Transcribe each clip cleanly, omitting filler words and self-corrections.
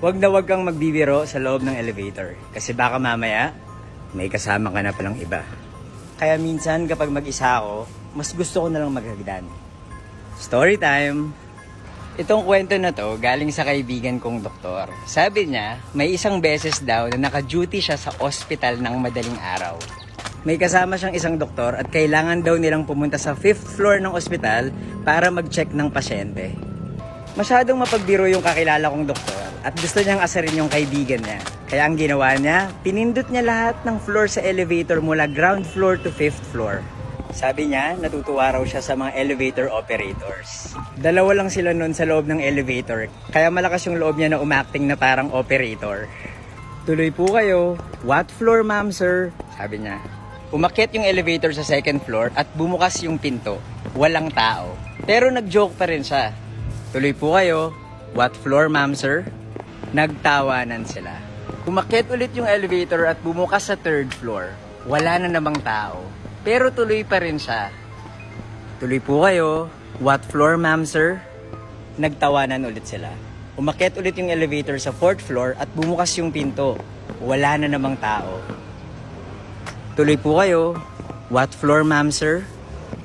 Huwag kang magbibiro sa loob ng elevator kasi baka mamaya may kasama ka na palang iba. Kaya minsan kapag mag-isa ako, mas gusto ko na lang maghagdan. Story time! Itong kwento na to galing sa kaibigan kong doktor. Sabi niya, may isang beses daw na naka-duty siya sa ospital ng madaling araw. May kasama siyang isang doktor at kailangan daw nilang pumunta sa 5th floor ng ospital para mag-check ng pasyente. Masyadong mapagbiro yung kakilala kong doktor at gusto niyang asarin yung kaibigan niya. Kaya ang ginawa niya, pinindot niya lahat ng floor sa elevator mula ground floor to 5th floor. Sabi niya, natutuwa raw siya sa mga elevator operators. Dalawa lang sila noon sa loob ng elevator, kaya malakas yung loob niya na umacting na parang operator. Tuloy po kayo. What floor, ma'am, sir? Sabi niya. Umakyat yung elevator sa 2nd floor at bumukas yung pinto. Walang tao. Pero nag-joke pa rin siya. Tuloy po kayo. What floor, ma'am, sir? Nagtawanan sila. Umakyat ulit yung elevator at bumukas sa 3rd floor. Wala na namang tao. Pero tuloy pa rin siya. Tuloy po kayo. What floor, ma'am, sir? Nagtawanan ulit sila. Umakyat ulit yung elevator sa 4th floor at bumukas yung pinto. Wala na namang tao. Tuloy po kayo. What floor, ma'am, sir?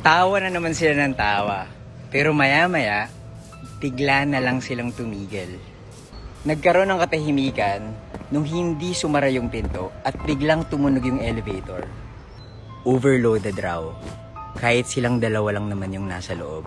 Tawa na naman sila ng tawa. Pero maya-maya, bigla na lang silang tumigil. Nagkaroon ng katahimikan nung hindi sumara yung pinto at biglang tumunog yung elevator. Overloaded raw. Kahit silang dalawa lang naman yung nasa loob.